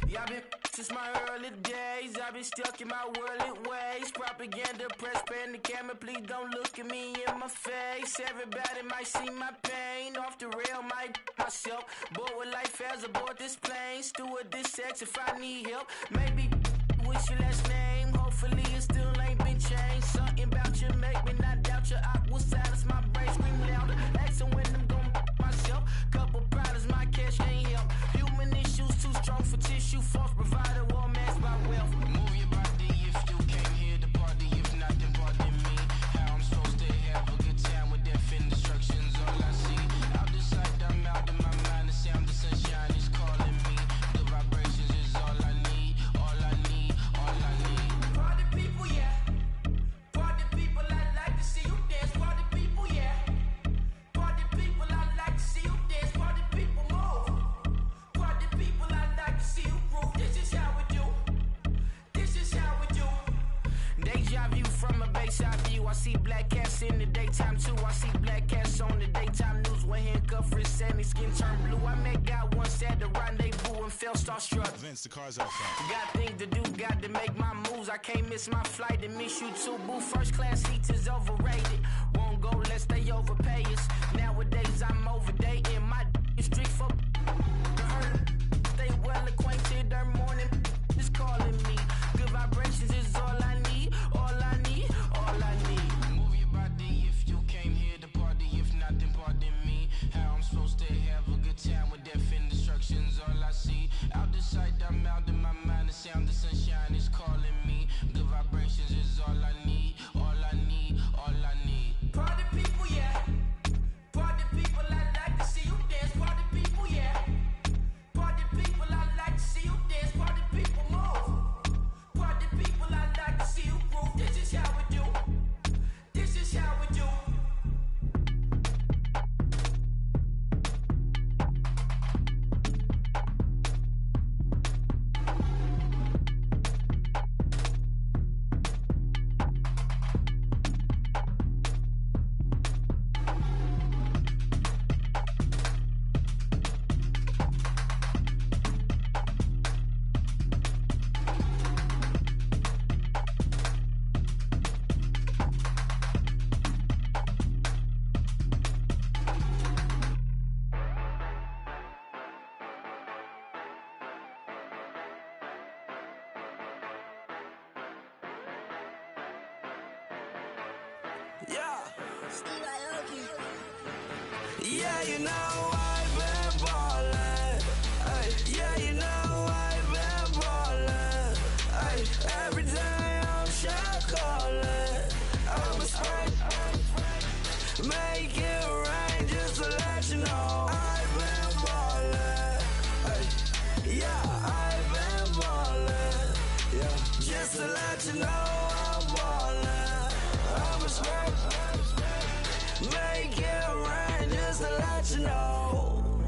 Yeah, I've been since my early days. I've been stuck in my worldly ways. Propaganda, press, pan the camera. Please don't look at me in my face. Everybody might see my pain. Off the rail, might myself. Bored with life as aboard this plane. Steward this sex if I need help. Maybe what's your last name? Hopefully it still ain't been changed. Something about you make me not doubt you. I will silence my brain, scream louder. Asking when I'm gon' myself. Couple problems, my cash ain't help. Human issues too strong for tissue. False provider, war masked by wealth. Move your body if you came here to party. If not, then pardon me. How I'm supposed to have a good time with death and destruction's all I see. Out the sight, I'm out of my mind. The sound, the sunshine is calling me. The vibrations is all I need. All I need, all I need. Party people, yeah. Party people, I like to see you dance. Party people, yeah. Party people, I like to see you dance. Party people, move. Party people, I like to see you groove. This is how we do. This is how we do. Deja view from a bayside view. I see black cats in the daytime too. I see black cats on the daytime news. When handcuffed, wrist and his skin turned blue. I met God once at the rendezvous and felt starstruck. Vince, the car's out front. Got things to do, got to make my moves. I can't miss my flight and miss you too, boo. First class seats is overrated. Won't go lest they overpay us. Nowadays I'm overdating. My street folk stay well acquainted. Their morning is calling me. Good vibrations is all I need. All I need, all I need. Move your body if you came here to party. If not, then pardon me. How I'm supposed to have a good time with death and destruction's all I see. Out the sight, I'm out of my mind. The sound, the sunshine is calling me. Good vibrations is all I need. All I need, all I need. Party people, yeah. Party people, I like to see you dance. Party people, yeah. Party people, I like to see you dance. Party people, move. Party people, I like to see you groove. This is how we do. This is how we do. Yeah. Yeah, you know I've been ballin'. Ay, yeah, you know I've been ballin'. Ay, every day I'm shot callin'. I'm a spray, make it rain just to let you know I've been ballin'. Ay, yeah, I've been ballin'. Yeah, just to let you know I'm ballin'. I'm a spray, make it rain just to let you know.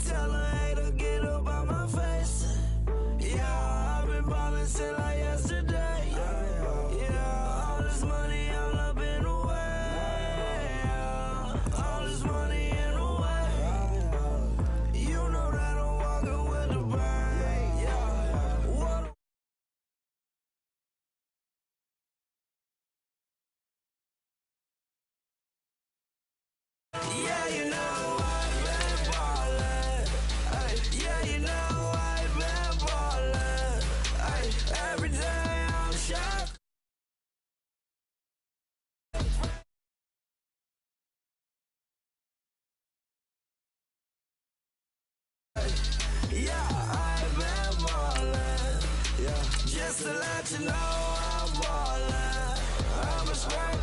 Tell a hater get up on my face. Yeah, I've been ballin' since like yesterday. Yeah, all this money all up in the way. All this money in the way. You know that I'm walking with the bank. Yeah, what? Yeah, you know I've been ballin'. Ay, yeah, you know I've been ballin'. Ay, every day I'm shot. Yeah, I've been ballin'. Yeah, just to let you know I'm ballin'. I'm a spray,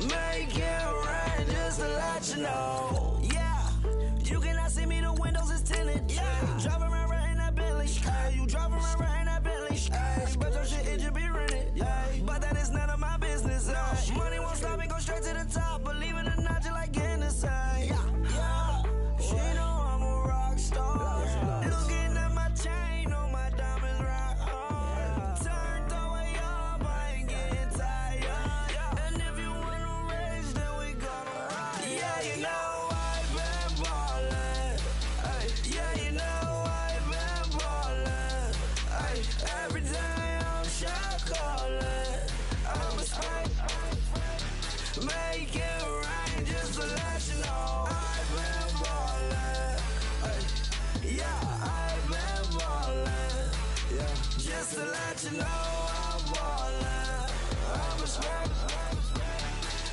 make it rain just to let you know. Yeah, you cannot see me, the windows is tinted. Yeah, driving around right in that Bentley. Hey, you driving around right in that Bentley. Hey, but your shit, it should be rented. Hey, but that is none of my business. Hey, money won't stop me, go straight to the top. Believe it or not, you like getting the same. Yeah, she know I'm a rock star. Looking at my chain, on my diamonds right hard. Turned the way up, I ain't getting tired. And if you wanna raise, then we gonna ride. Yeah, you know I've been ballin'. Ay, yeah, you know I've been you know I'm ballin'. I'm a smoke.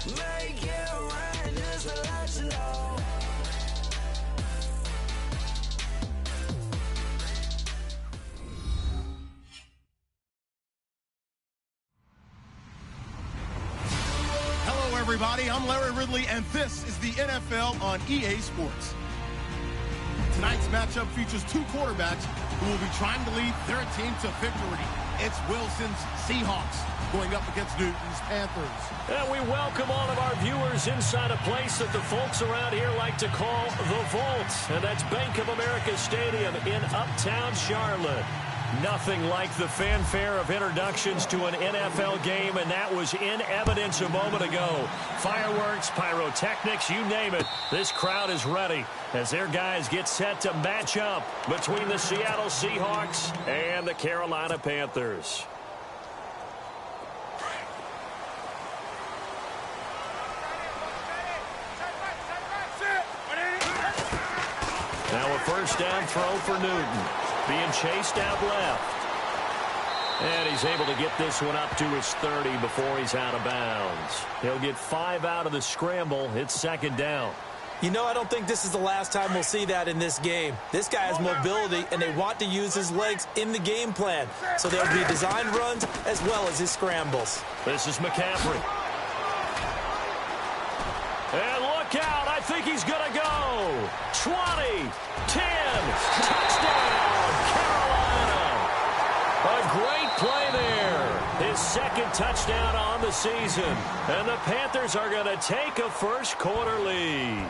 Make it rain just to let you know. Hello, everybody. I'm Larry Ridley, and this is the NFL on EA Sports. Tonight's matchup features two quarterbacks who will be trying to lead their team to victory. It's Wilson's Seahawks going up against Newton's Panthers. And we welcome all of our viewers inside a place that the folks around here like to call the Vault. And that's Bank of America Stadium in Uptown Charlotte. Nothing like the fanfare of introductions to an NFL game, and that was in evidence a moment ago. Fireworks, pyrotechnics, you name it. This crowd is ready as their guys get set to match up between the Seattle Seahawks and the Carolina Panthers. Now a first down throw for Newton. Being chased out left. And he's able to get this one up to his 30 before he's out of bounds. He'll get 5 out of the scramble. It's second down. You know, I don't think this is the last time we'll see that in this game. This guy has mobility, and they want to use his legs in the game plan. So there'll be designed runs as well as his scrambles. This is McCaffrey. And look out. I think he's going to go. 20, 10, touchdown. A great play there. His second touchdown on the season. And the Panthers are going to take a first quarter lead.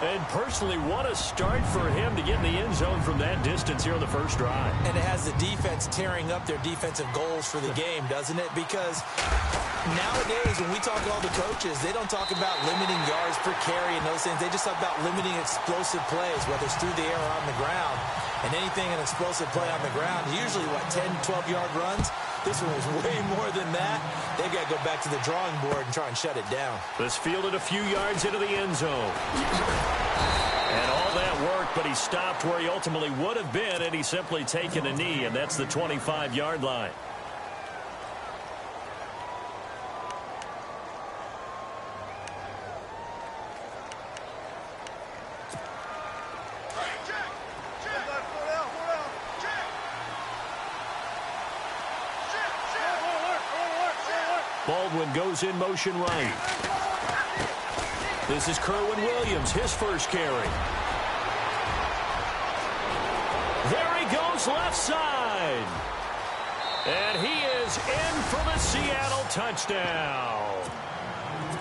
And personally, what a start for him to get in the end zone from that distance here on the first drive. And it has the defense tearing up their defensive goals for the game, doesn't it? Because nowadays, when we talk to all the coaches, they don't talk about limiting yards per carry and those things. They just talk about limiting explosive plays, whether it's through the air or on the ground. And anything an explosive play on the ground, usually, 10, 12-yard runs? This one was way more than that. They've got to go back to the drawing board and try and shut it down. This fielded a few yards into the end zone. And all that worked, but he stopped where he ultimately would have been, and he's simply taken a knee, and that's the 25-yard line. Baldwin goes in motion right. This is Kerwin Williams, his first carry. There he goes left side. And he is in for the Seattle touchdown.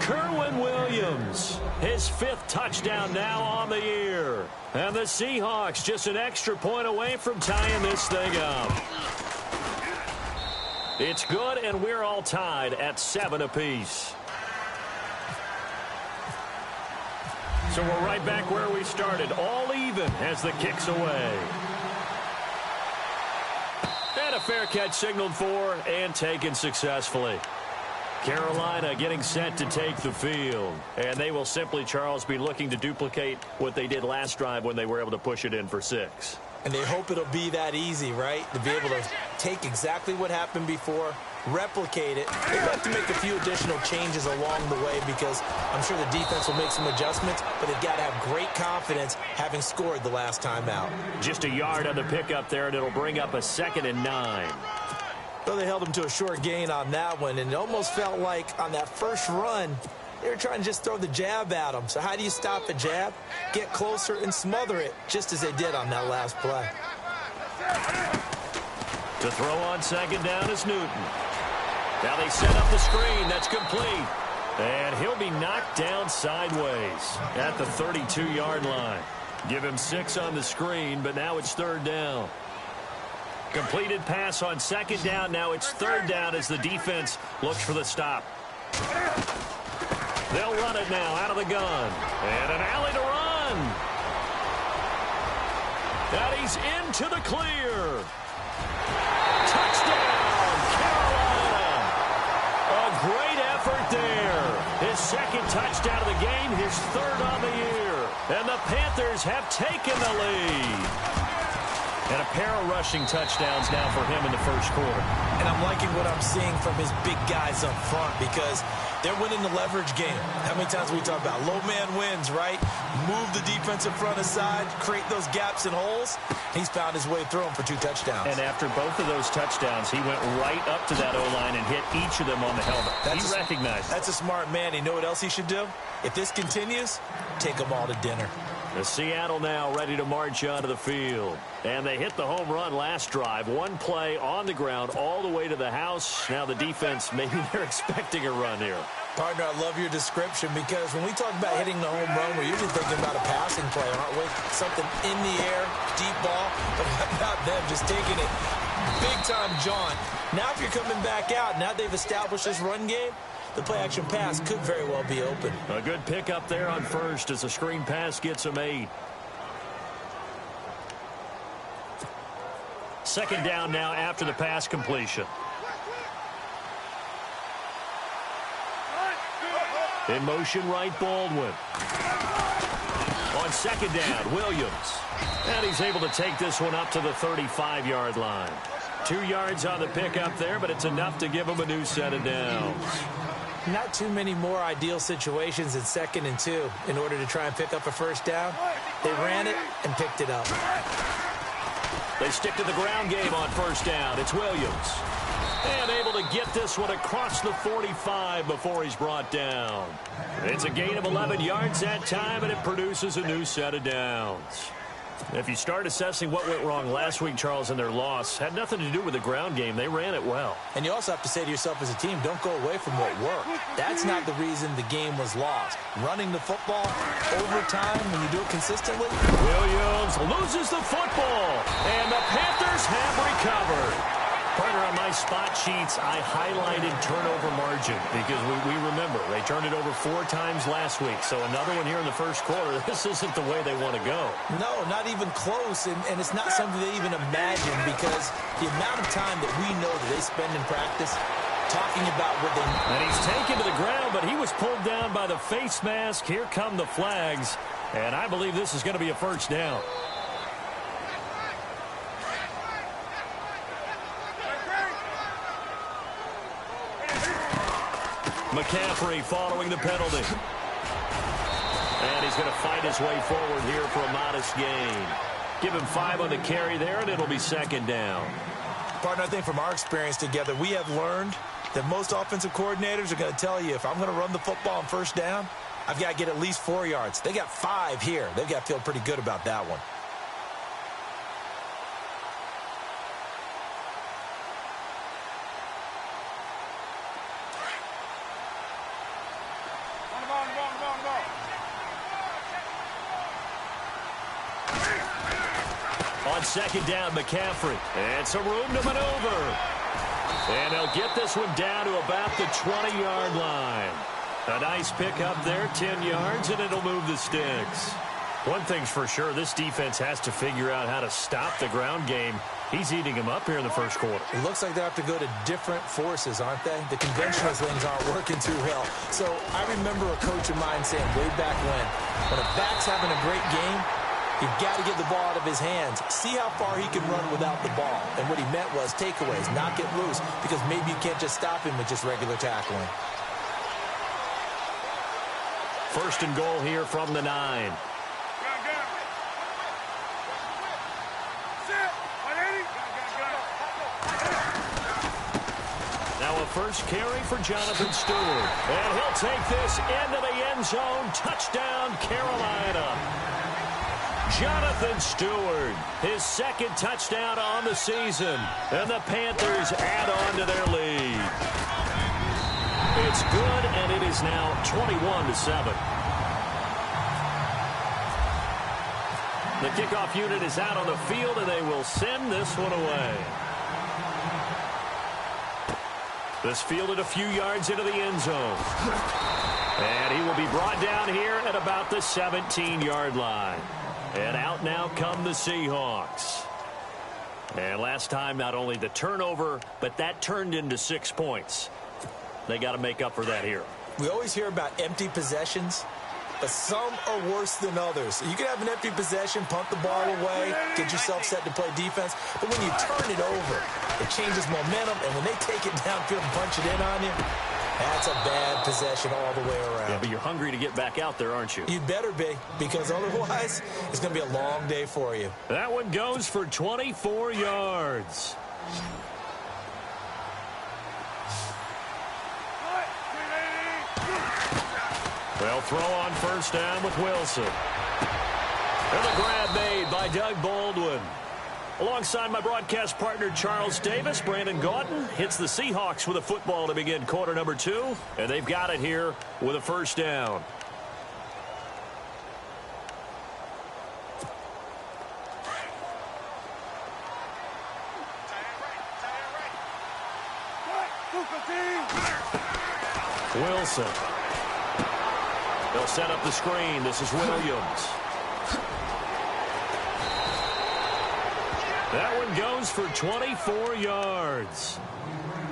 Kerwin Williams, his 5th touchdown now on the year. And the Seahawks just an extra point away from tying this thing up. It's good, and we're all tied at 7 apiece. So we're right back where we started, all even as the kick's away. And a fair catch signaled for and taken successfully. Carolina getting set to take the field. And they will simply, Charles, be looking to duplicate what they did last drive when they were able to push it in for 6. And they hope it'll be that easy, right? To be able to take exactly what happened before, replicate it. They have to make a few additional changes along the way because I'm sure the defense will make some adjustments, but they've got to have great confidence having scored the last time out. Just a yard on the pickup there, and it'll bring up a 2nd and 9. Well, they held him to a short gain on that one, and it almost felt like on that first run, they were trying to just throw the jab at him. So how do you stop a jab? Get closer and smother it, just as they did on that last play. To throw on 2nd down is Newton. Now they set up the screen. That's complete. And he'll be knocked down sideways at the 32-yard line. Give him 6 on the screen, but now it's 3rd down. Completed pass on 2nd down. Now it's 3rd down as the defense looks for the stop. They'll run it now out of the gun. And an alley to run. And he's into the clear. Touchdown, Carolina. A great effort there. His 2nd touchdown of the game, his 3rd on the year. And the Panthers have taken the lead. And a pair of rushing touchdowns now for him in the first quarter. And I'm liking what I'm seeing from his big guys up front because they're winning the leverage game. How many times we talk about low man wins, right? Move the defensive front aside, create those gaps and holes. He's found his way through them for 2 touchdowns. And after both of those touchdowns, he went right up to that O-line and hit each of them on the helmet. He recognized it. That's a smart man. You know what else he should do? If this continues, take them all to dinner. The Seattle now ready to march onto the field. And they hit the home run last drive. One play on the ground all the way to the house. Now the defense, maybe they're expecting a run here. Partner, I love your description because when we talk about hitting the home run, we're usually thinking about a passing play, aren't we? Something in the air, deep ball, but not them just taking it big time jaunt. Now if you're coming back out, now they've established this run game, the play-action pass could very well be open. A good pickup there on first as the screen pass gets him 8. Second down now after the pass completion. In motion right, Baldwin. On second down, Williams. And he's able to take this one up to the 35-yard line. 2 yards on the pickup there, but it's enough to give him a new set of downs. Not too many more ideal situations in 2nd and 2 in order to try and pick up a first down. They ran it and picked it up. They stick to the ground game on first down. It's Williams. And able to get this one across the 45 before he's brought down. It's a gain of 11 yards that time, and it produces a new set of downs. If you start assessing what went wrong last week, Charles, in their loss, had nothing to do with the ground game. They ran it well. And you also have to say to yourself as a team, don't go away from what worked. That's not the reason the game was lost. Running the football over time when you do it consistently. Williams loses the football, and the Panthers have recovered. Partner, on my spot sheets, I highlighted turnover margin because we remember they turned it over 4 times last week. So another one here in the first quarter. This isn't the way they want to go. No, not even close. And it's not something they even imagine because the amount of time that we know that they spend in practice talking about what they... And he's taken to the ground, but he was pulled down by the face mask. Here come the flags. And I believe this is going to be a first down. McCaffrey following the penalty. And he's going to fight his way forward here for a modest gain. Give him 5 on the carry there, and it'll be second down. Partner, I think from our experience together, we have learned that most offensive coordinators are going to tell you, if I'm going to run the football on first down, I've got to get at least 4 yards. They got 5 here. They've got to feel pretty good about that one. On second down, McCaffrey. And some room to maneuver. And they'll get this one down to about the 20-yard line. A nice pickup there, 10 yards, and it'll move the sticks. One thing's for sure, this defense has to figure out how to stop the ground game. He's eating him up here in the first quarter. It looks like they have to go to different forces, aren't they? The conventional things aren't working too well. So I remember a coach of mine saying way back when a back's having a great game, you've got to get the ball out of his hands. See how far he can run without the ball. And what he meant was takeaways, knock it loose, because maybe you can't just stop him with just regular tackling. First and goal here from the 9. Now a first carry for Jonathan Stewart. And he'll take this into the end zone. Touchdown, Carolina. Jonathan Stewart, his second touchdown on the season. And the Panthers add on to their lead. It's good, and it is now 21-7. The kickoff unit is out on the field, and they will send this one away. This fielded a few yards into the end zone. And he will be brought down here at about the 17-yard line. And out now come the Seahawks. And last time, not only the turnover, but that turned into 6 points. They got to make up for that here. We always hear about empty possessions. but some are worse than others. You can have an empty possession, punt the ball away, get yourself set to play defense, but when you turn it over, it changes momentum, and when they take it downfield and punch it in on you, that's a bad possession all the way around. Yeah, but you're hungry to get back out there, aren't you? You'd better be, because otherwise it's going to be a long day for you. That one goes for 24 yards. They'll throw on first down with Wilson. And the grab made by Doug Baldwin. Alongside my broadcast partner, Charles Davis, Brandon Gaudin hits the Seahawks with a football to begin quarter number 2. And they've got it here with a first down. Wilson. They'll set up the screen. This is Williams. That one goes for 24 yards.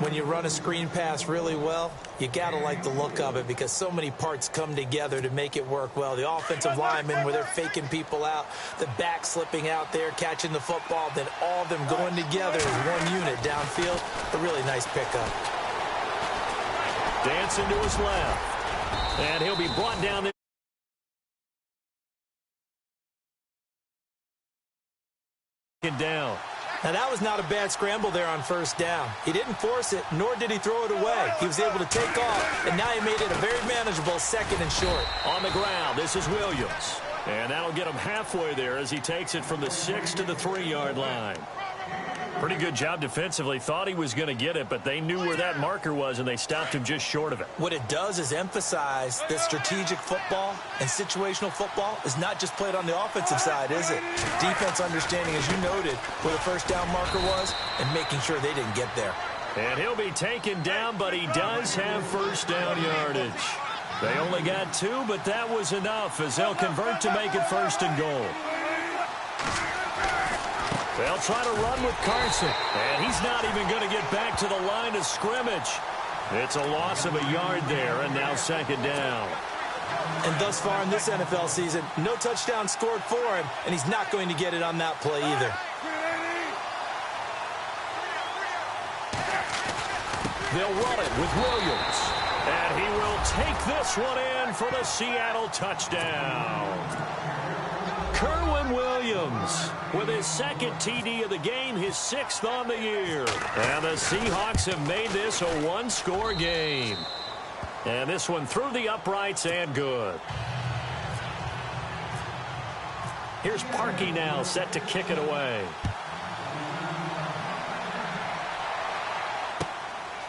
When you run a screen pass really well, you got to like the look of it because so many parts come together to make it work well. The offensive linemen, where they're faking people out, the back slipping out there, catching the football, then all of them going together as one unit downfield. A really nice pickup. Dancing to his left. And he'll be brought down. Down. Now, that was not a bad scramble there on first down. He didn't force it, nor did he throw it away. He was able to take off, and now he made it a very manageable second and short. On the ground, this is Williams. And that'll get him halfway there as he takes it from the 6 to the 3-yard line. Pretty good job defensively. Thought he was going to get it, but they knew where that marker was, and they stopped him just short of it. What it does is emphasize that strategic football and situational football is not just played on the offensive side, is it? Defense understanding, as you noted, where the first down marker was and making sure they didn't get there. And he'll be taken down, but he does have first down yardage. They only got 2, but that was enough as they'll convert to make it first and goal. They'll try to run with Carson, and he's not even going to get back to the line of scrimmage. It's a loss of a yard there, and now second down. And thus far in this NFL season, no touchdown scored for him, and he's not going to get it on that play either. They'll run it with Williams, and he will take this one in for the Seattle touchdown. Kerwin Williams with his second TD of the game, his 6th on the year. And the Seahawks have made this a one-score game. And this one through the uprights and good. Here's Parkey now set to kick it away.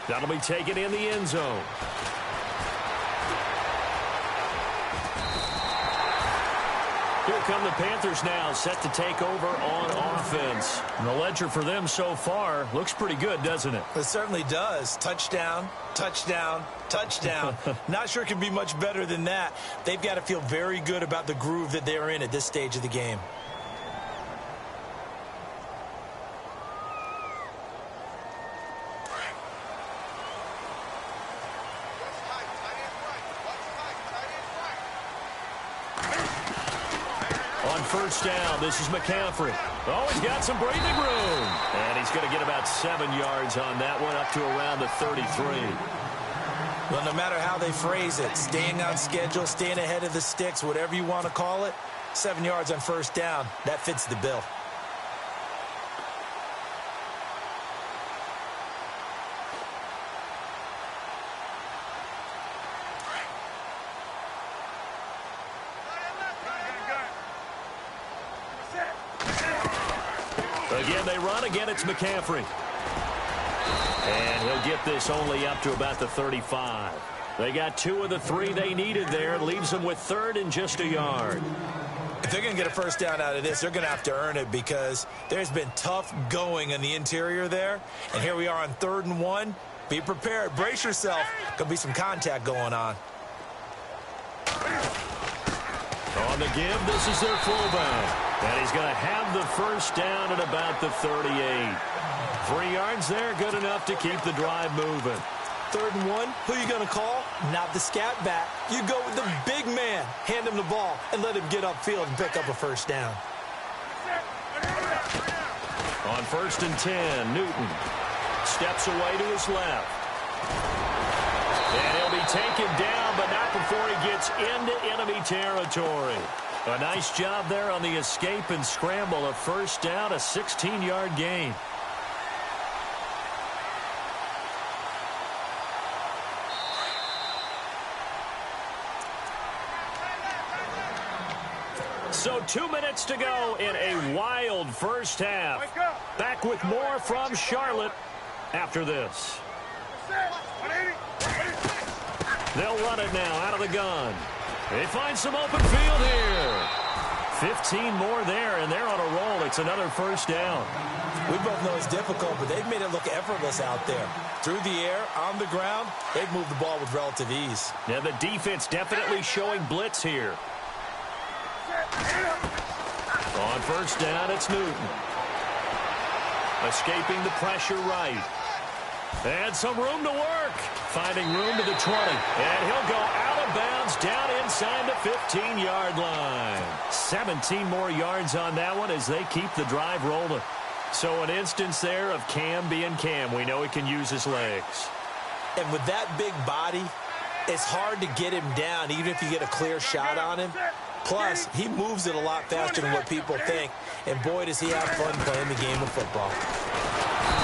That'll be taken in the end zone. Here come the Panthers now, set to take over on offense. And the ledger for them so far looks pretty good, doesn't it? It certainly does. Touchdown, touchdown, touchdown. Not sure it can be much better than that. They've got to feel very good about the groove that they're in at this stage of the game. First down, this is McCaffrey. Oh, he's got some breathing room. And he's going to get about 7 yards on that one, up to around the 33. Well, no matter how they phrase it, staying on schedule, staying ahead of the sticks, whatever you want to call it, 7 yards on first down, that fits the bill. Again, they run. Again, it's McCaffrey. And he'll get this only up to about the 35. They got 2 of the 3 they needed there. Leaves them with 3rd and just a yard. If they're going to get a first down out of this, they're going to have to earn it because there's been tough going in the interior there. And here we are on 3rd and 1. Be prepared. Brace yourself. Going to be some contact going on. On the give, this is their fullback. And he's going to have the first down at about the 38. 3 yards there, good enough to keep the drive moving. 3rd and 1, who are you going to call? Not the scat back. You go with the big man. Hand him the ball and let him get upfield and pick up a first down. On 1st and 10, Newton steps away to his left. And he'll be taken down, but not before he gets into enemy territory. A nice job there on the escape and scramble. A first down, a 16-yard gain. So 2 minutes to go in a wild first half. Back with more from Charlotte after this. They'll run it now out of the gun. They find some open field here. 15 more there, and they're on a roll. It's another first down. We both know it's difficult, but they've made it look effortless out there. Through the air, on the ground, they've moved the ball with relative ease. Yeah, the defense definitely showing blitz here. On first down, it's Newton. Escaping the pressure right. And some room to work. Finding room to the 20. And he'll go out of bounds down inside the 15-yard line. 17 more yards on that one as they keep the drive rolling. So an instance there of Cam being Cam. We know he can use his legs. And with that big body, it's hard to get him down, even if you get a clear shot on him. Plus, he moves it a lot faster than what people think. And boy, does he have fun playing the game of football.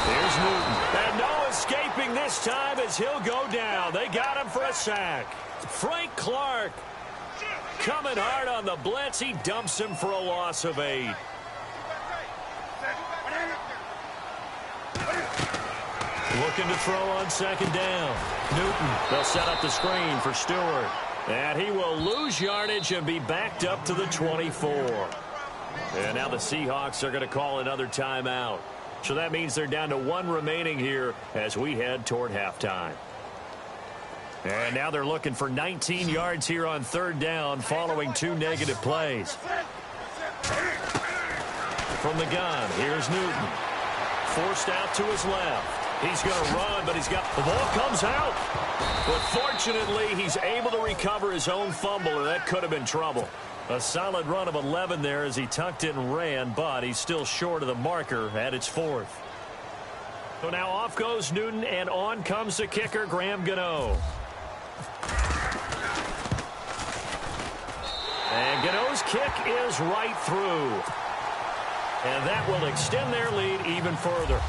Here's Newton. And no escaping this time as he'll go down. They got him for a sack. Frank Clark coming hard on the blitz. He dumps him for a loss of 8. Looking to throw on second down. Newton, they'll set up the screen for Stewart. And he will lose yardage and be backed up to the 24. And now the Seahawks are going to call another timeout. So that means they're down to 1 remaining here as we head toward halftime. And now they're looking for 19 yards here on 3rd down following 2 negative plays. From the gun, here's Newton. Forced out to his left. He's going to run, but the ball comes out. But fortunately, he's able to recover his own fumble, or that could have been trouble. A solid run of 11 there as he tucked it and ran, but he's still short of the marker at its 4th. So now off goes Newton, and on comes the kicker, Graham Gano. And Gano's kick is right through. And that will extend their lead even further.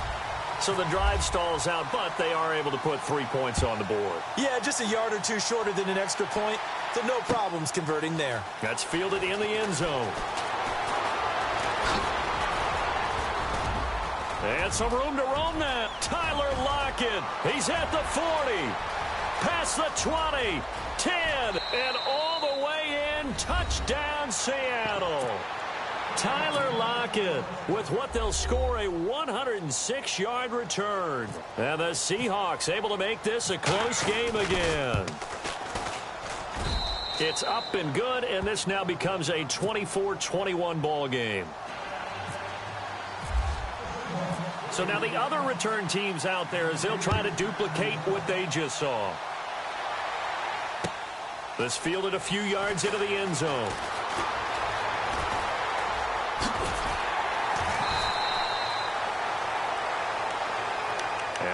So the drive stalls out, but they are able to put 3 points on the board. Yeah, just a yard or 2 shorter than an extra point. So no problems converting there. That's fielded in the end zone. And some room to roam now. Tyler Lockett. He's at the 40. Past the 20. 10. And all the way in. Touchdown, Seattle. Tyler Lockett with what they'll score a 106-yard return. And the Seahawks able to make this a close game again. It's up and good, and this now becomes a 24-21 ball game. So now the other return teams out there as they'll try to duplicate what they just saw. This fielded a few yards into the end zone.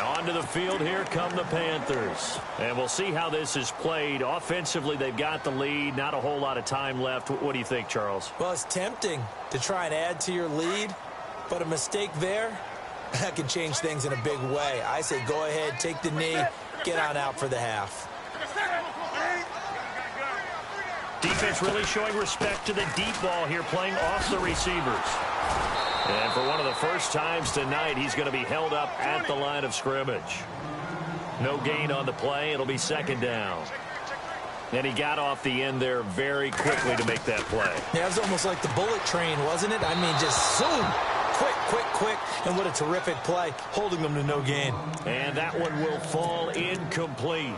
Onto the field, here come the Panthers. And we'll see how this is played. Offensively, they've got the lead. Not a whole lot of time left. What do you think, Charles? Well, it's tempting to try and add to your lead, but a mistake there, that can change things in a big way. I say go ahead, take the knee, get on out for the half. Defense really showing respect to the deep ball here, playing off the receivers. And for one of the first times tonight, he's going to be held up at the line of scrimmage. No gain on the play. It'll be second down. And he got off the end there very quickly to make that play. Yeah, it was almost like the bullet train, wasn't it? I mean, just zoom. Quick, quick, quick. And what a terrific play, holding them to no gain. And that one will fall incomplete.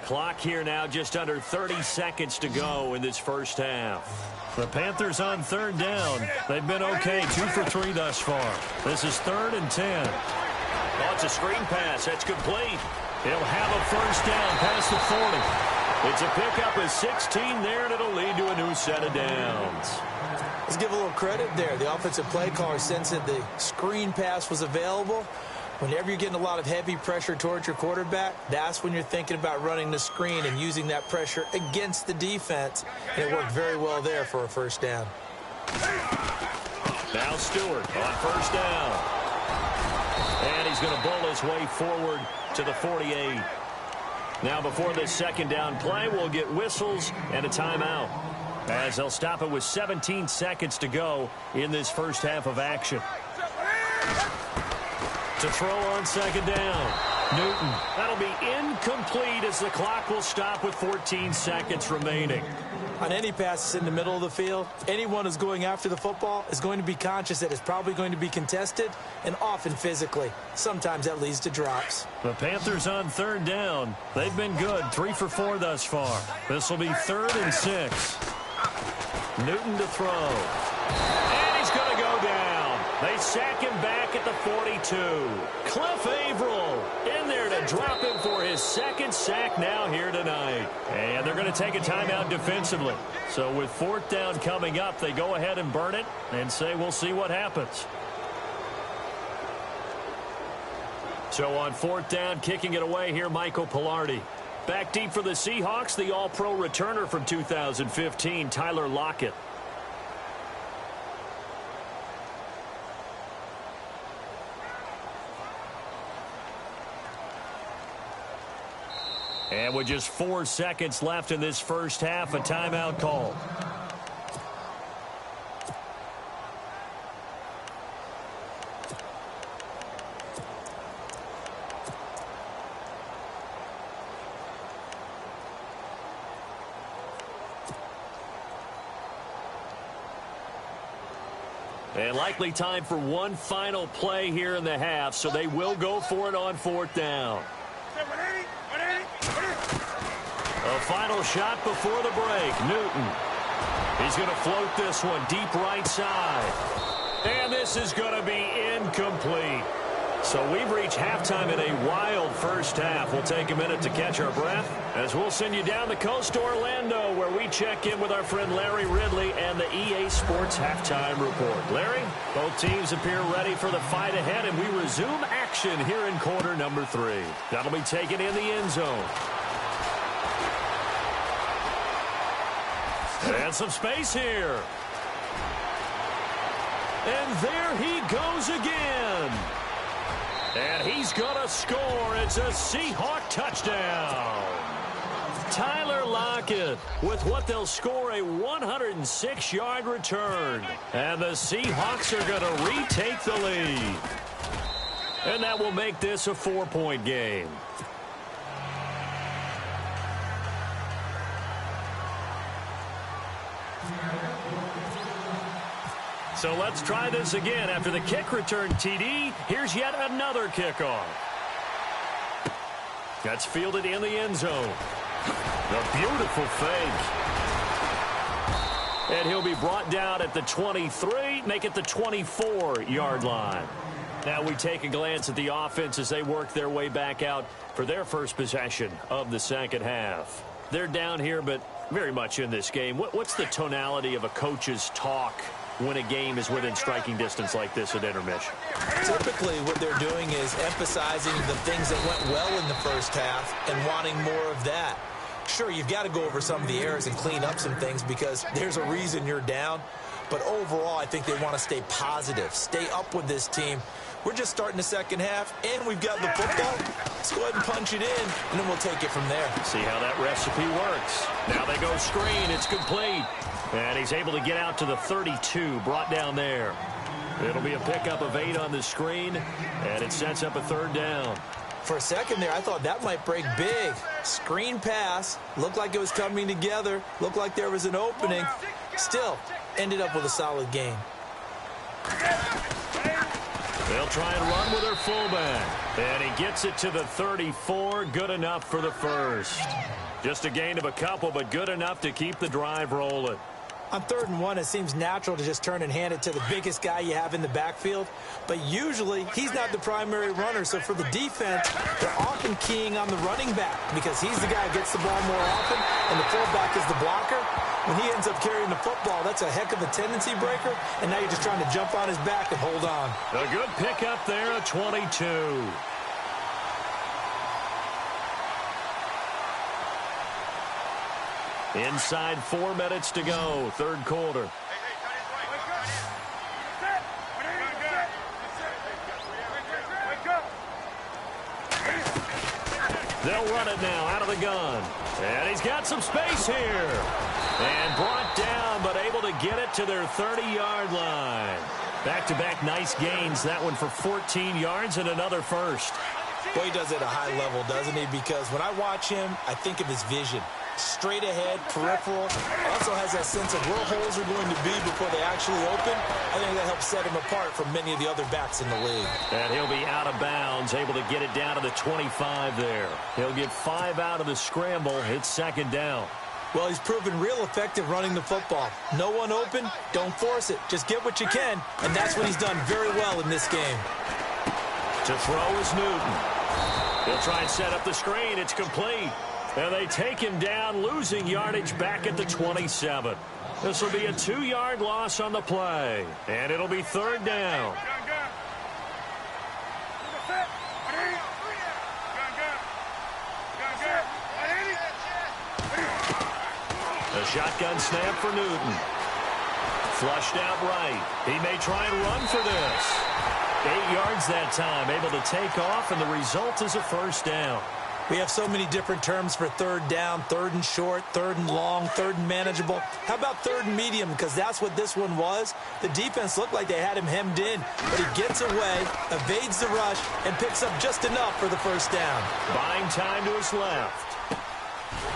Clock here now just under 30 seconds to go in this first half. The Panthers on 3rd down. They've been okay, 2 for 3 thus far. This is 3rd and 10. Oh, it's a screen pass. That's complete. He'll have a first down past the 40. It's a pickup of 16 there, and it'll lead to a new set of downs. Let's give a little credit there. The offensive play caller sensed that the screen pass was available. Whenever you're getting a lot of heavy pressure towards your quarterback, that's when you're thinking about running the screen and using that pressure against the defense. And it worked very well there for a first down. Now Stewart on first down. And he's going to bull his way forward to the 48. Now before this second down play, we'll get whistles and a timeout, as they'll stop it with 17 seconds to go in this first half of action. To throw on second down, Newton. That'll be incomplete as the clock will stop with 14 seconds remaining. On any passes in the middle of the field, anyone who's going after the football is going to be conscious that it's probably going to be contested, and often physically. Sometimes that leads to drops. The Panthers on third down. They've been good, 3 for 4 thus far. This will be 3rd and 6. Newton to throw. And he's going to go down. They sack him back at the 42. Cliff Averill in there to drop him for his second sack now here tonight. And they're going to take a timeout defensively. So with 4th down coming up, they go ahead and burn it and say we'll see what happens. So on 4th down, kicking it away here, Michael Palardy. Back deep for the Seahawks, the All-Pro returner from 2015, Tyler Lockett. And with just 4 seconds left in this first half, a timeout call. And likely time for one final play here in the half, so they will go for it on 4th down. A final shot before the break. Newton. He's going to float this one deep right side. And this is going to be incomplete. So we've reached halftime in a wild first half. We'll take a minute to catch our breath as we'll send you down the coast to Orlando, where we check in with our friend Larry Ridley and the EA Sports Halftime Report. Larry, both teams appear ready for the fight ahead, and we resume action here in quarter number 3. That'll be taken in the end zone. And some space here. And there he goes again. And he's going to score. It's a Seahawk touchdown. Tyler Lockett with what they'll score a 106-yard return. And the Seahawks are going to retake the lead. And that will make this a 4-point game. So let's try this again. After the kick return TD, here's yet another kickoff. That's fielded in the end zone. A beautiful fake. And he'll be brought down at the 23, make it the 24-yard line. Now we take a glance at the offense as they work their way back out for their first possession of the second half. They're down here, but very much in this game. What's the tonality of a coach's talk when a game is within striking distance like this at intermission? Typically what they're doing is emphasizing the things that went well in the first half and wanting more of that. Sure, you've got to go over some of the errors and clean up some things because there's a reason you're down. But overall, I think they want to stay positive, stay up with this team. We're just starting the second half, and we've got the football. Let's go ahead and punch it in, and then we'll take it from there. See how that recipe works. Now they go screen. It's complete. And he's able to get out to the 32, brought down there. It'll be a pickup of 8 on the screen, and it sets up a 3rd down. For a second there, I thought that might break big. Screen pass, looked like it was coming together, looked like there was an opening. Still, ended up with a solid game. They'll try and run with their fullback. And he gets it to the 34, good enough for the first. Just a gain of a couple, but good enough to keep the drive rolling. On 3rd and 1, it seems natural to just turn and hand it to the biggest guy you have in the backfield. But usually, he's not the primary runner. So for the defense, they're often keying on the running back because he's the guy who gets the ball more often, and the fullback is the blocker. When he ends up carrying the football, that's a heck of a tendency breaker, and now you're just trying to jump on his back and hold on. A good pickup there, a 22. Inside 4 minutes to go, 3rd quarter. They'll run it now out of the gun. And he's got some space here. And brought down, but able to get it to their 30-yard line. Back-to-back nice gains. That one for 14 yards and another first. Well, he does it at a high level, doesn't he? Because when I watch him, I think of his vision. Straight ahead, peripheral. Also has that sense of where holes are going to be before they actually open. I think that helps set him apart from many of the other backs in the league. And he'll be out of bounds, able to get it down to the 25 there. He'll get 5 out of the scramble. It's 2nd down. Well, he's proven real effective running the football. No one open, don't force it. Just get what you can, and that's what he's done very well in this game. To throw is Newton. He'll try and set up the screen. It's complete. And they take him down, losing yardage back at the 27. This will be a 2-yard loss on the play. And it'll be 3rd down. A shotgun snap for Newton. Flushed out right. He may try and run for this. 8 yards that time, able to take off, and the result is a 1st down. We have so many different terms for 3rd down, 3rd and short, 3rd and long, 3rd and manageable. How about 3rd and medium? Because that's what this one was. The defense looked like they had him hemmed in, but he gets away, evades the rush, and picks up just enough for the 1st down. Buying time to his left.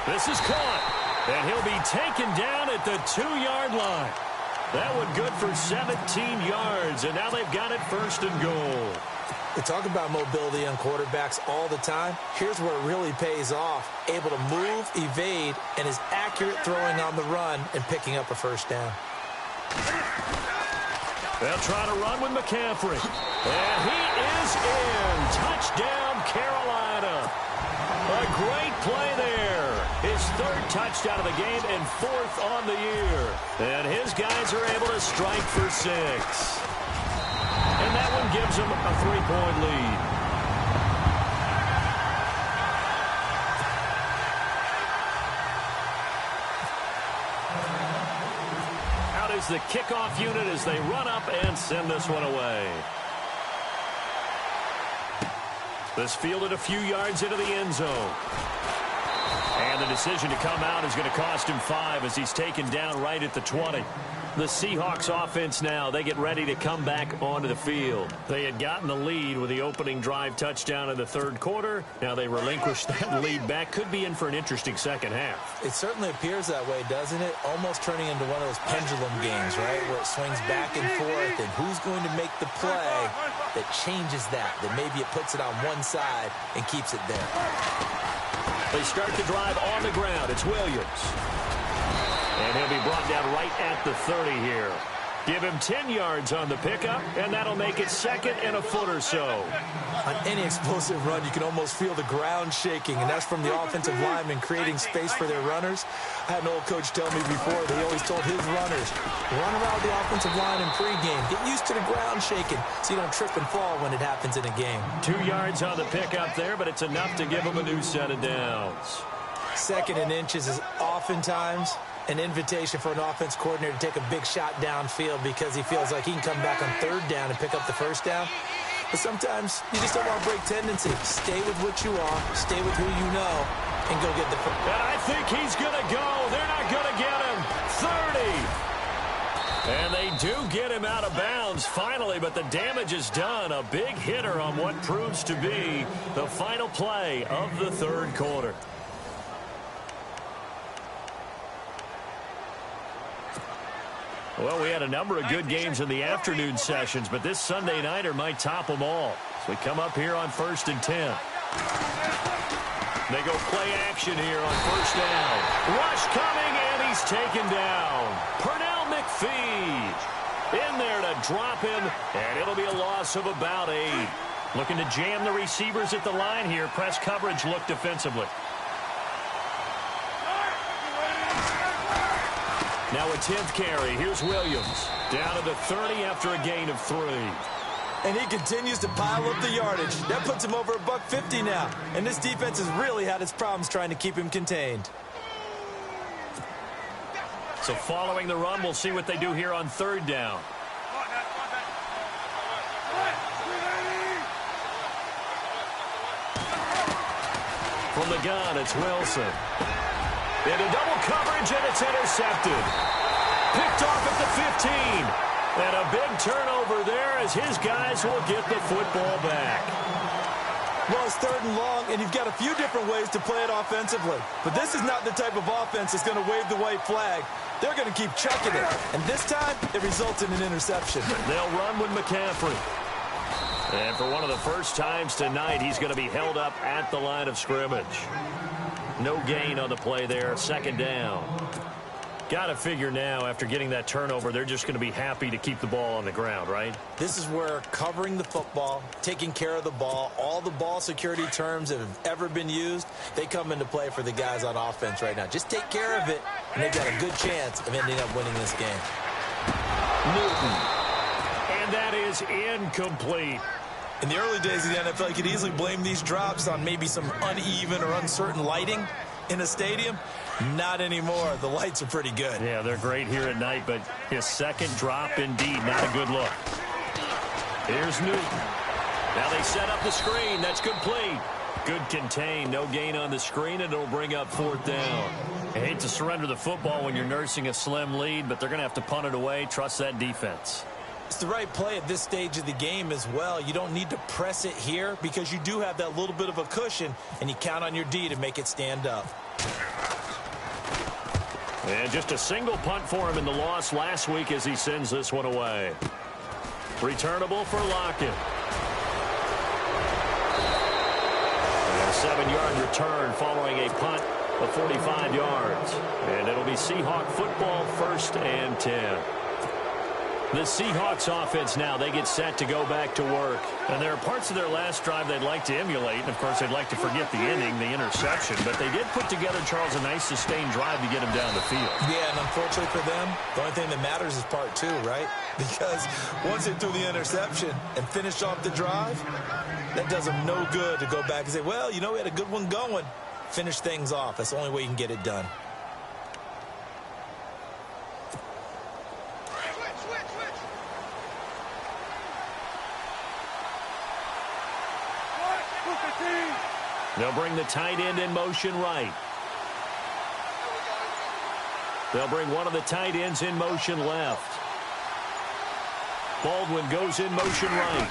This is caught, and he'll be taken down at the 2-yard line. That one good for 17 yards, and now they've got it 1st and goal. We talk about mobility on quarterbacks all the time. Here's where it really pays off. Able to move, evade, and is accurate throwing on the run and picking up a 1st down. They'll try to run with McCaffrey. And he is in. Touchdown, Carolina. A great play there. His 3rd touchdown of the game and 4th on the year. And his guys are able to strike for 6. And that one gives them a 3-point lead. Out is the kickoff unit as they run up and send this one away. This fielded a few yards into the end zone. And the decision to come out is going to cost him 5 as he's taken down right at the 20. The Seahawks offense now, they get ready to come back onto the field. They had gotten the lead with the opening drive touchdown in the 3rd quarter. Now they relinquish that lead back. Could be in for an interesting 2nd half. It certainly appears that way, doesn't it? Almost turning into one of those pendulum games, right? Where it swings back and forth, and who's going to make the play that changes that maybe it puts it on one side and keeps it there. They start the drive on the ground. It's Williams. And he'll be brought down right at the 30 here. Give him 10 yards on the pickup, and that'll make it 2nd and a foot or so. On any explosive run, you can almost feel the ground shaking, and that's from the offensive linemen creating space for their runners. I had an old coach tell me before that he always told his runners, run around the offensive line in pregame. Get used to the ground shaking so you don't trip and fall when it happens in a game. 2 yards on the pickup there, but it's enough to give him a new set of downs. 2nd and inches is oftentimes an invitation for an offense coordinator to take a big shot downfield because he feels like he can come back on 3rd down and pick up the 1st down. But sometimes you just don't want to break tendency. Stay with what you are, stay with who you know, and go get the first. And I think he's going to go. They're not going to get him. 30. And they do get him out of bounds finally, but the damage is done. A big hitter on what proves to be the final play of the 3rd quarter. Well, we had a number of good games in the afternoon sessions, but this Sunday nighter might top them all. So we come up here on 1st and 10. They go play action here on 1st down. Rush coming, and he's taken down. Purnell feed. In there to drop him, and it'll be a loss of about 8. Looking to jam the receivers at the line here. Press coverage look defensively. Now a 10th carry. Here's Williams. Down to the 30 after a gain of 3. And he continues to pile up the yardage. That puts him over $150 now. And this defense has really had its problems trying to keep him contained. So following the run, we'll see what they do here on 3rd down. From the gun, it's Wilson. Into double coverage, and it's intercepted. Picked off at the 15. And a big turnover there as his guys will get the football back. Well, it's 3rd and long, and you've got a few different ways to play it offensively. But this is not the type of offense that's going to wave the white flag. They're going to keep chucking it. And this time, it results in an interception. They'll run with McCaffrey. And for one of the first times tonight, he's going to be held up at the line of scrimmage. No gain on the play there. 2nd down. Got to figure now, after getting that turnover, they're just going to be happy to keep the ball on the ground, right? This is where covering the football, taking care of the ball, all the ball security terms that have ever been used, they come into play for the guys on offense right now. Just take care of it, and they've got a good chance of ending up winning this game. Newton. And that is incomplete. In the early days of the NFL, you could easily blame these drops on maybe some uneven or uncertain lighting in a stadium. Not anymore. The lights are pretty good. Yeah, they're great here at night, but his 2nd drop, indeed, not a good look. Here's Newton. Now they set up the screen. That's complete. Good contain. No gain on the screen, and it'll bring up 4th down. I hate to surrender the football when you're nursing a slim lead, but they're going to have to punt it away. Trust that defense. It's the right play at this stage of the game as well. You don't need to press it here because you do have that little bit of a cushion, and you count on your D to make it stand up. And just a single punt for him in the loss last week as he sends this one away. Returnable for Lockett. And a 7-yard return following a punt of 45 yards. And it'll be Seahawk football, 1st and 10. The Seahawks offense now, they get set to go back to work. And there are parts of their last drive they'd like to emulate. And, of course, they'd like to forget the ending, the interception. But they did put together, Charles, a nice sustained drive to get him down the field. Yeah, and unfortunately for them, the only thing that matters is part 2, right? Because once they threw the interception and finished off the drive, that does them no good to go back and say, well, you know, we had a good one going. Finish things off. That's the only way you can get it done. They'll bring the tight end in motion right. They'll bring one of the tight ends in motion left. Baldwin goes in motion right.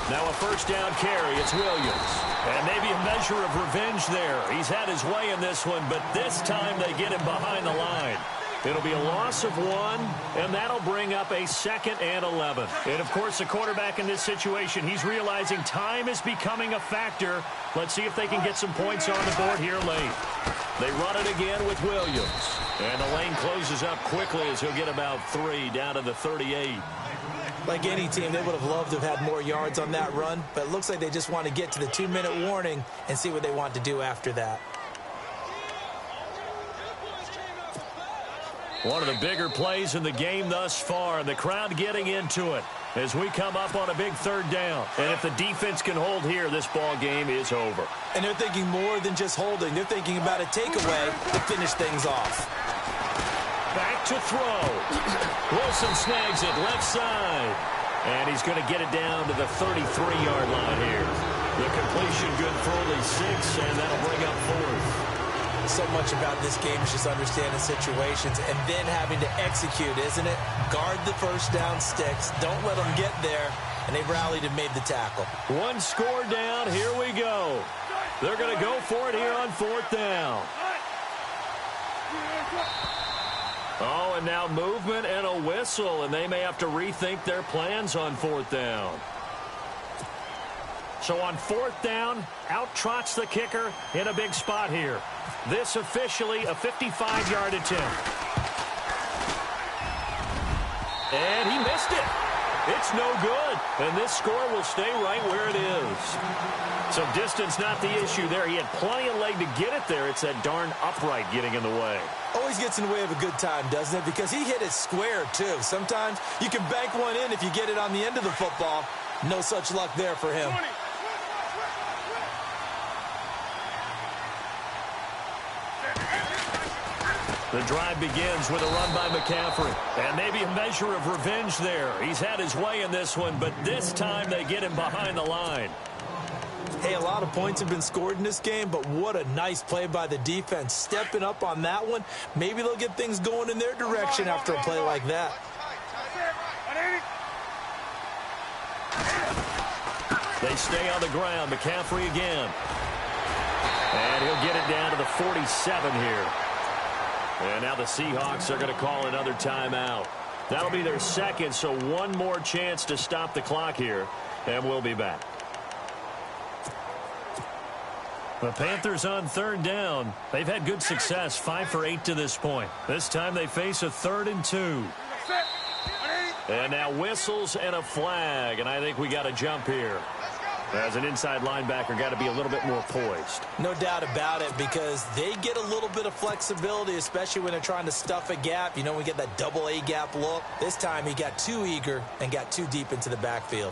Now a 1st down carry. It's Williams. And maybe a measure of revenge there. He's had his way in this one, but this time they get him behind the line. It'll be a loss of 1, and that'll bring up a 2nd and 11. And, of course, the quarterback in this situation, he's realizing time is becoming a factor. Let's see if they can get some points on the board here late. They run it again with Williams. And the lane closes up quickly as he'll get about 3 down to the 38. Like any team, they would have loved to have had more yards on that run, but it looks like they just want to get to the 2-minute warning and see what they want to do after that. One of the bigger plays in the game thus far, and the crowd getting into it as we come up on a big 3rd down. And if the defense can hold here, this ball game is over. And they're thinking more than just holding. They're thinking about a takeaway to finish things off. Back to throw. Wilson snags it left side. And he's going to get it down to the 33-yard line here. The completion good for only 6, and that'll bring up 4th. So much about this game is just understanding situations and then having to execute, isn't it? Guard the 1st down sticks. Don't let them get there. And they rallied and made the tackle. 1 score down. Here we go. They're going to go for it here on 4th down. Oh, and now movement and a whistle, and they may have to rethink their plans on 4th down. So on 4th down, out trots the kicker in a big spot here. This officially a 55-yard attempt. And he missed it. It's no good. And this score will stay right where it is. So distance not the issue there. He had plenty of leg to get it there. It's that darn upright getting in the way. Always gets in the way of a good time, doesn't it? Because he hit it square, too. Sometimes you can bank one in if you get it on the end of the football. No such luck there for him. The drive begins with a run by McCaffrey. And maybe a measure of revenge there. He's had his way in this one, but this time they get him behind the line. Hey, a lot of points have been scored in this game, but what a nice play by the defense. Stepping up on that one, maybe they'll get things going in their direction after a play like that. They stay on the ground. McCaffrey again. And he'll get it down to the 47 here. And now the Seahawks are going to call another timeout. That'll be their second, so one more chance to stop the clock here, and we'll be back. The Panthers on third down. They've had good success, 5 for 8 to this point. This time they face a 3rd and 2. And now whistles and a flag, and I think we got a jump here. As an inside linebacker, got to be a little bit more poised. No doubt about it, because they get a little bit of flexibility, especially when they're trying to stuff a gap. You know, we get that double A gap look. This time he got too eager and got too deep into the backfield.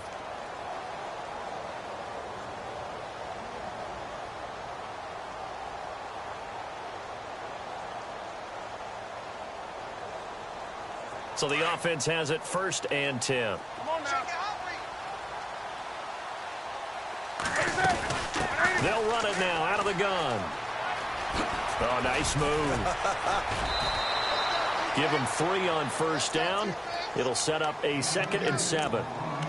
So the offense has it 1st and 10. Come on now. They'll run it now out of the gun. Oh, nice move. Give them 3 on 1st down. It'll set up a 2nd and 7.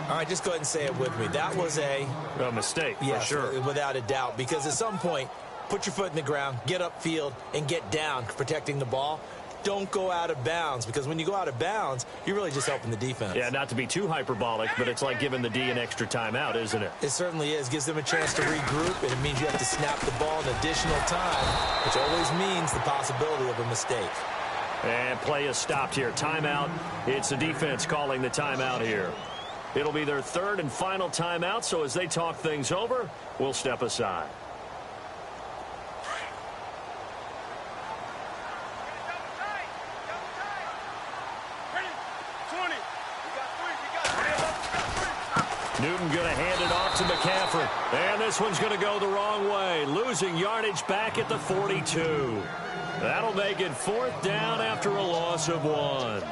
All right, just go ahead and say it with me. That was a mistake, yes, for sure. Without a doubt, because at some point, put your foot in the ground, get upfield, and get down, protecting the ball. Don't go out of bounds, because when you go out of bounds, you're really just helping the defense. Yeah, not to be too hyperbolic, but it's like giving the D an extra timeout, isn't it? It certainly is. Gives them a chance to regroup, and it means you have to snap the ball an additional time, which always means the possibility of a mistake. And play is stopped here. Timeout. It's the defense calling the timeout here. It'll be their 3rd and final timeout, so as they talk things over, we'll step aside. Newton going to hand it off to McCaffrey. And this one's going to go the wrong way. Losing yardage back at the 42. That'll make it 4th down after a loss of 1.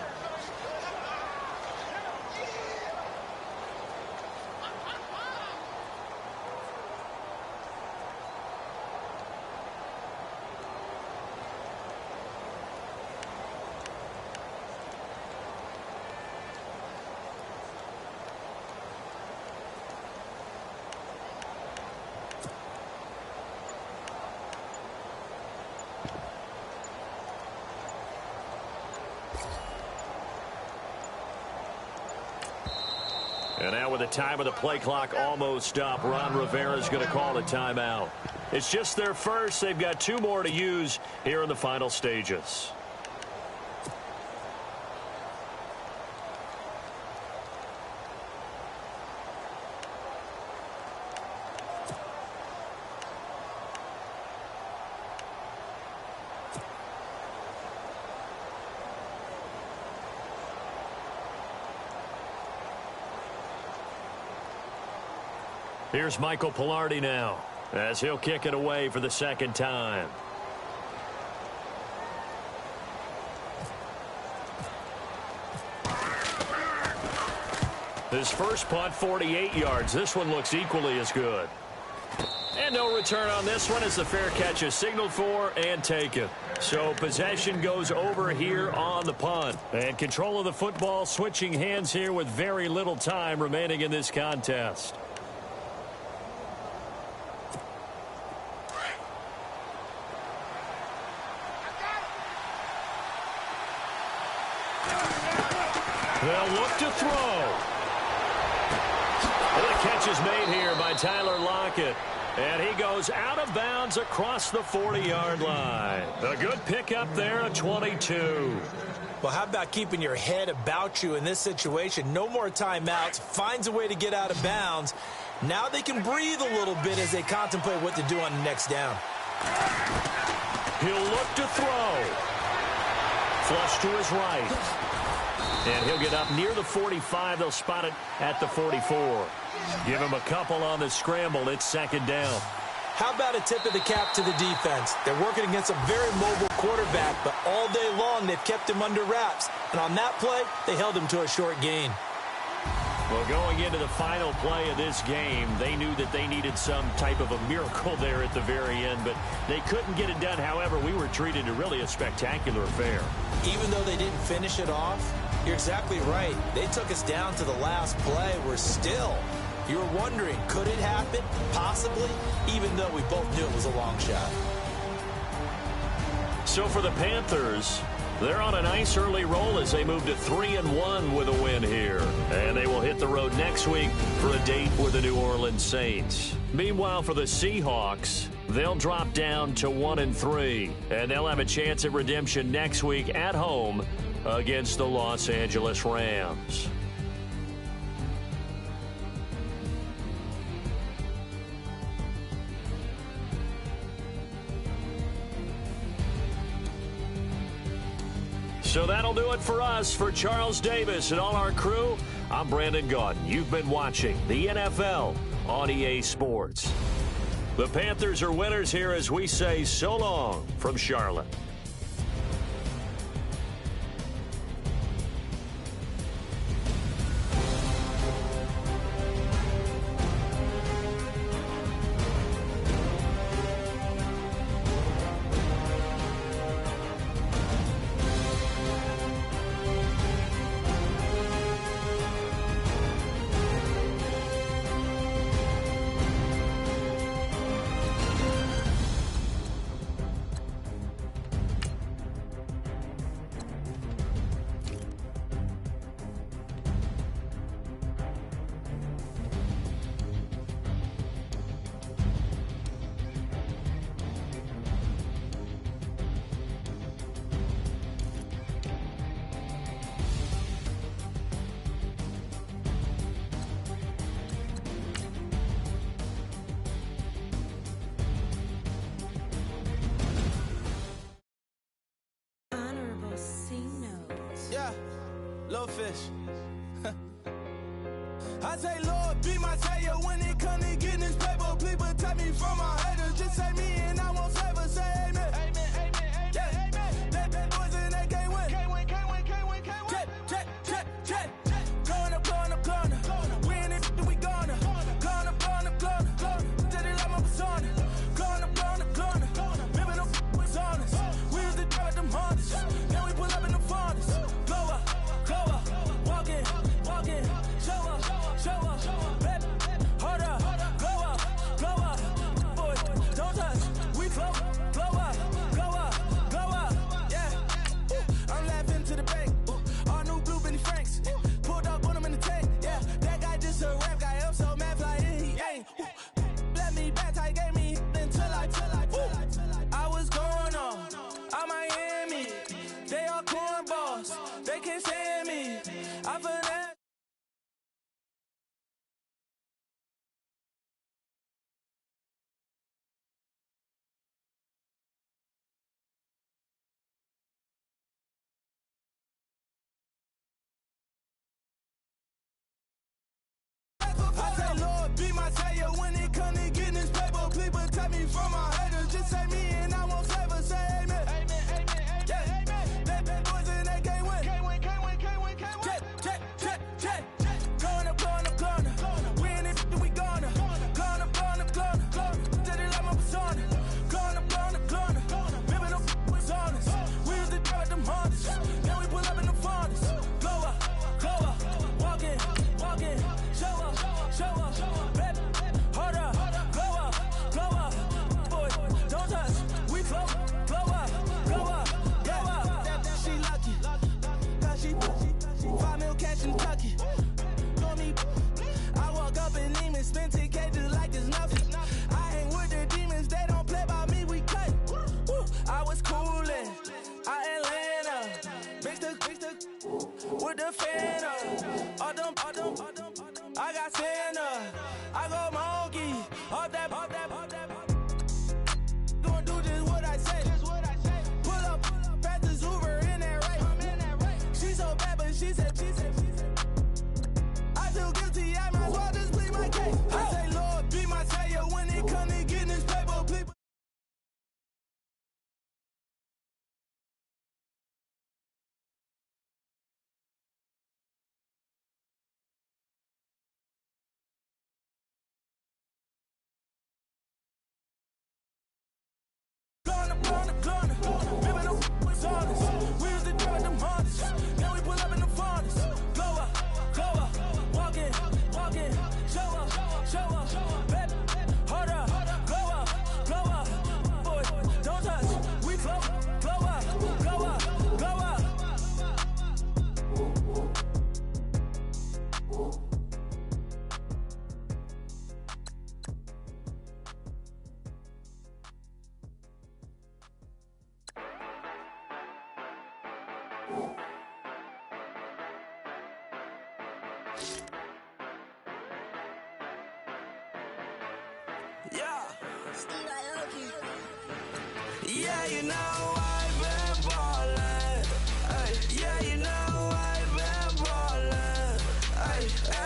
And now with the time of the play clock almost up, Ron Rivera is going to call a timeout. It's just their first. They've got 2 more to use here in the final stages. Here's Michael Palardy now, as he'll kick it away for the 2nd time. His first punt, 48 yards. This one looks equally as good. And no return on this one as the fair catch is signaled for and taken. So possession goes over here on the punt. And control of the football switching hands here with very little time remaining in this contest. They'll look to throw. And the catch is made here by Tyler Lockett. And he goes out of bounds across the 40-yard line. A good pickup there, a 22. Well, how about keeping your head about you in this situation? No more timeouts. Finds a way to get out of bounds. Now they can breathe a little bit as they contemplate what to do on the next down. He'll look to throw. Flush to his right. And he'll get up near the 45. They'll spot it at the 44. Give him a couple on the scramble. It's second down. How about a tip of the cap to the defense? They're working against a very mobile quarterback, but all day long they've kept him under wraps. And on that play, they held him to a short gain. Well, going into the final play of this game, they knew that they needed some type of a miracle there at the very end, but they couldn't get it done. However, we were treated to really a spectacular affair. Even though they didn't finish it off, you're exactly right. They took us down to the last play. We're still, you were wondering, could it happen? Possibly, even though we both knew it was a long shot. So for the Panthers, they're on a nice early roll as they move to 3-1 with a win here. And they will hit the road next week for a date with the New Orleans Saints. Meanwhile, for the Seahawks, they'll drop down to 1-3. And they'll have a chance at redemption next week at home against the Los Angeles Rams. So that'll do it for us. For Charles Davis and all our crew, I'm Brandon Gaudin. You've been watching the NFL on EA Sports. The Panthers are winners here as we say so long from Charlotte. Little fish. I say, Lord, be my savior when it comes to getting this paper. Please protect me from my haters. Just say me and I won't save us. Say amen. Amen, amen, amen, yeah. Amen. That boys and they can't win. Can't win, can't win, can't win, can't win. Jet. Going up. We in it, we gonna. Going up. Did it like my persona. Going up. Remember no was honest. We used to drive them Hondas. Now we pull up in the Fondas. Go up. Walk in, show up, baby, hold up, go up, boys, with the fan up. All them, I got Santa. I go monkey. All that. Gonna do just what I say. Pull up, pass the Uber in that race. She so bad, but she said. I feel guilty, I might as well just plead my case. I say, Lord, be my savior when it come to getting this paper, please. Yeah, you know I've been ballin'. Yeah, you know I've been ballin'.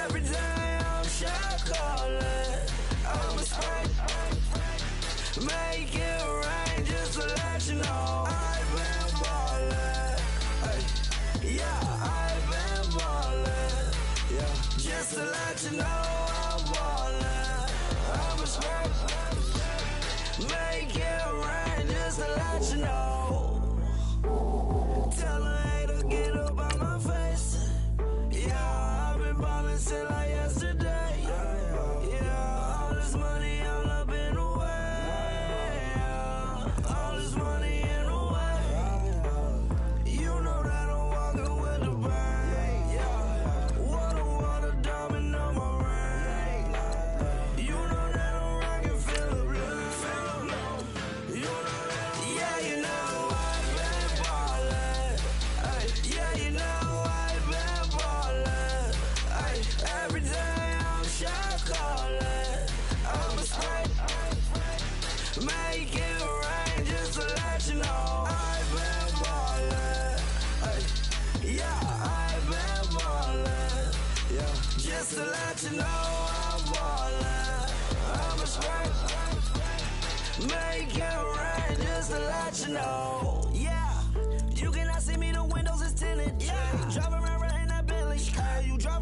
Every day I'm shot callin'. I'm a spray. Make it rain just to let you know I've been ballin'. Yeah, I've been ballin'. Yeah, just to let you know I'm ballin'. I'm a spray. Make it rain just to let you know. Tell a hater get up on my face. Yeah, I've been ballin' since like yesterday. Yeah, all this money all up in the way. All this money in the way. You know that I'm walking with the bank. Yeah, water diamond on my ring. You know that I'm rockin' feel the blue. Yeah, you know I've been ballin'. Yeah, you know I've been ballin'. Every day I'm shot callin'. I'm a spray. Make it rain just to let you know I've been ballin'. Yeah, I've been ballin'. Yeah, just to let you know I'm ballin'. I'm a spray. Make it rain just to let you know. Yeah, you cannot see me, the windows is tinted. Yeah, driving around in that Bentley. You drive